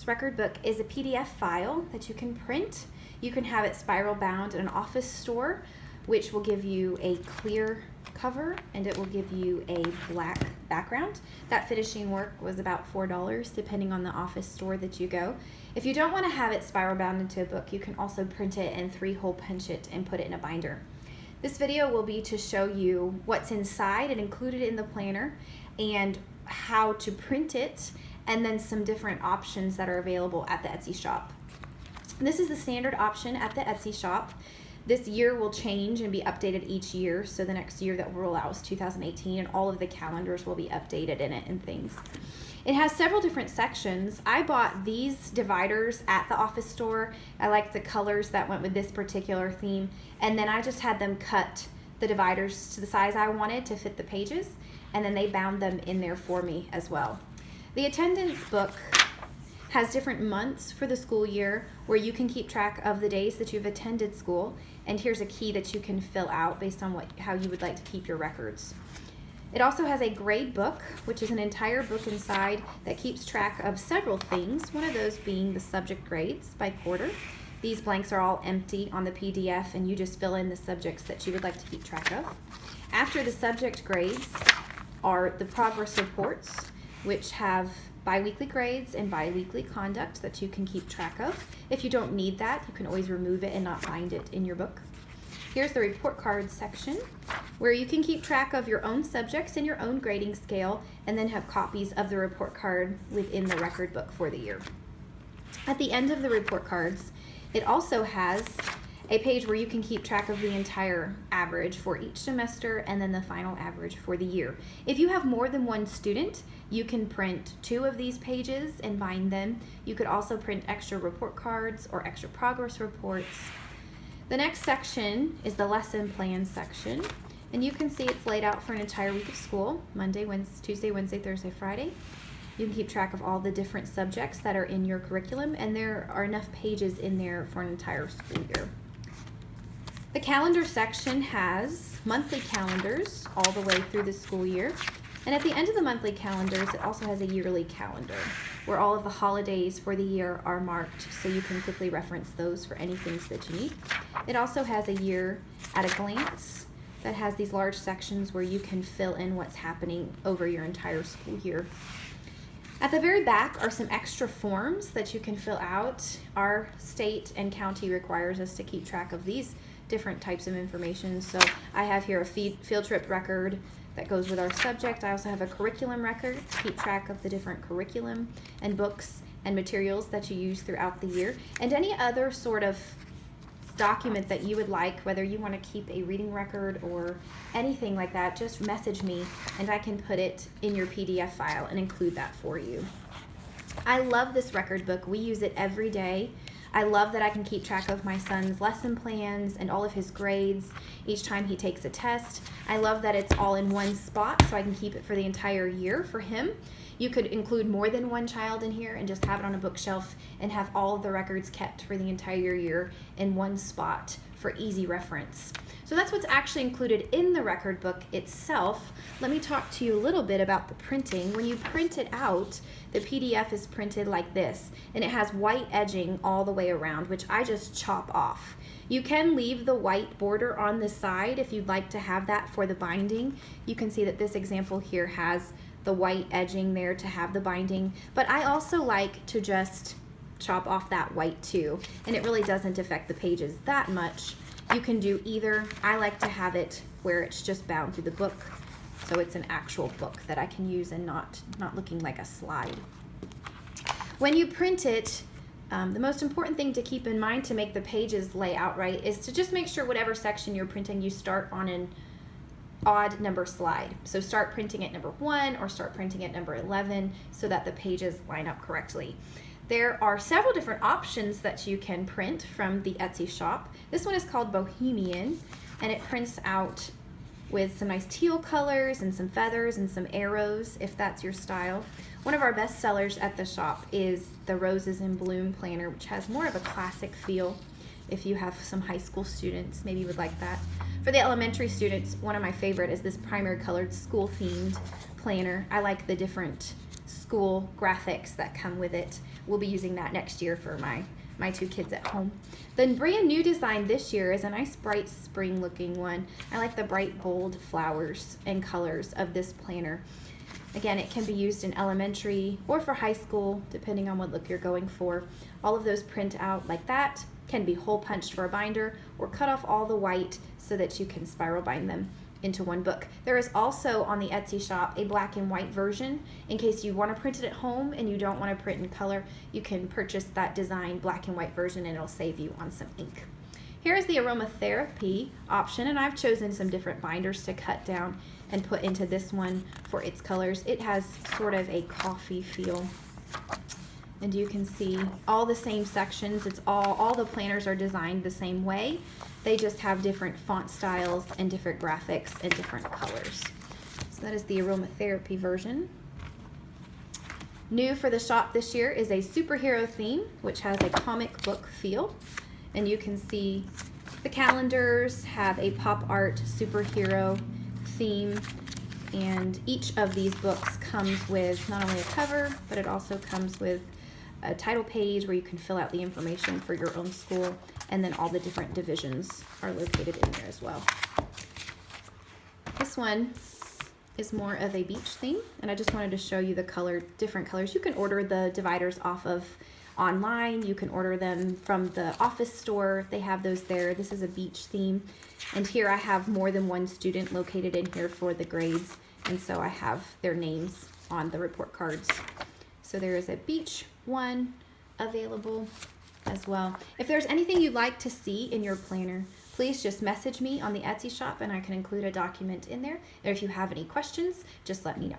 This record book is a PDF file that you can print. You can have it spiral bound in an office store, which will give you a clear cover and it will give you a black background. That finishing work was about $4 depending on the office store that you go. If you don't want to have it spiral bound into a book, you can also print it and 3-hole punch it and put it in a binder. This video will be to show you what's inside and included in the planner and how to print it, and then some different options that are available at the Etsy shop. This is the standard option at the Etsy shop. This year will change and be updated each year, so the next year that will roll out is 2018, and all of the calendars will be updated in it and things. It has several different sections. I bought these dividers at the office store. I liked the colors that went with this particular theme, and then I just had them cut the dividers to the size I wanted to fit the pages, and then they bound them in there for me as well. The attendance book has different months for the school year where you can keep track of the days that you've attended school, and here's a key that you can fill out based on how you would like to keep your records. It also has a grade book, which is an entire book inside that keeps track of several things, one of those being the subject grades by quarter. These blanks are all empty on the PDF, and you just fill in the subjects that you would like to keep track of. After the subject grades are the progress reports, which have bi-weekly grades and bi-weekly conduct that you can keep track of. If you don't need that, you can always remove it and not find it in your book. Here's the report card section where you can keep track of your own subjects and your own grading scale, and then have copies of the report card within the record book for the year. At the end of the report cards, it also has a page where you can keep track of the entire average for each semester and then the final average for the year. If you have more than one student, you can print 2 of these pages and bind them. You could also print extra report cards or extra progress reports. The next section is the lesson plan section, and you can see it's laid out for an entire week of school, Monday, Wednesday, Tuesday, Wednesday, Thursday, Friday. You can keep track of all the different subjects that are in your curriculum, and there are enough pages in there for an entire school year. The calendar section has monthly calendars all the way through the school year. And at the end of the monthly calendars, it also has a yearly calendar where all of the holidays for the year are marked, so you can quickly reference those for any things that you need. It also has a year at a glance that has these large sections where you can fill in what's happening over your entire school year. At the very back are some extra forms that you can fill out. Our state and county requires us to keep track of these different types of information. So I have here a field trip record that goes with our subject. I also have a curriculum record to keep track of the different curriculum and books and materials that you use throughout the year, and any other sort of document that you would like, whether you want to keep a reading record or anything like that, just message me and I can put it in your PDF file and include that for you. I love this record book. We use it every day. I love that I can keep track of my son's lesson plans and all of his grades each time he takes a test. I love that it's all in one spot, so I can keep it for the entire year for him. You could include more than one child in here and just have it on a bookshelf and have all of the records kept for the entire year in one spot for easy reference. So that's what's actually included in the record book itself. Let me talk to you a little bit about the printing. When you print it out, the PDF is printed like this, and it has white edging all the way around, which I just chop off. You can leave the white border on the side if you'd like to have that for the binding. You can see that this example here has the white edging there to have the binding, but I also like to just chop off that white too, and it really doesn't affect the pages that much. You can do either. I like to have it where it's just bound through the book, so it's an actual book that I can use and not looking like a slide. When you print it, the most important thing to keep in mind to make the pages lay out right is to just make sure whatever section you're printing, you start on an odd number slide. So start printing at number 1 or start printing at number 11 so that the pages line up correctly. There are several different options that you can print from the Etsy shop. This one is called Bohemian, and it prints out with some nice teal colors and some feathers and some arrows, if that's your style. One of our best sellers at the shop is the Roses in Bloom planner, which has more of a classic feel. If you have some high school students, maybe you would like that. For the elementary students, one of my favorite is this primary colored school themed planner. I like the different school graphics that come with it. We'll be using that next year for my two kids at home. The brand new design this year is a nice bright spring looking one. I like the bright bold flowers and colors of this planner. Again, it can be used in elementary or for high school, depending on what look you're going for. All of those print out like that, can be hole punched for a binder, or cut off all the white so that you can spiral bind them into one book. There is also on the Etsy shop a black and white version. In case you want to print it at home and you don't want to print in color, you can purchase that design black and white version and it'll save you on some ink. Here is the aromatherapy option, and I've chosen some different binders to cut down and put into this one for its colors. It has sort of a coffee feel, and you can see all the same sections. It's all the planners are designed the same way. They just have different font styles and different graphics and different colors. So that is the aromatherapy version. New for the shop this year is a superhero theme, which has a comic book feel. And you can see the calendars have a pop art superhero theme, and each of these books comes with not only a cover, but it also comes with a title page where you can fill out the information for your own school, and then all the different divisions are located in there as well. This one is more of a beach theme, and I just wanted to show you the different colors. You can order the dividers off of online. You can order them from the office store. They have those there. This is a beach theme, and here I have more than one student located in here for the grades, and so I have their names on the report cards. So there is a beach one available as well. If there's anything you'd like to see in your planner, please just message me on the Etsy shop and I can include a document in there. And if you have any questions, just let me know.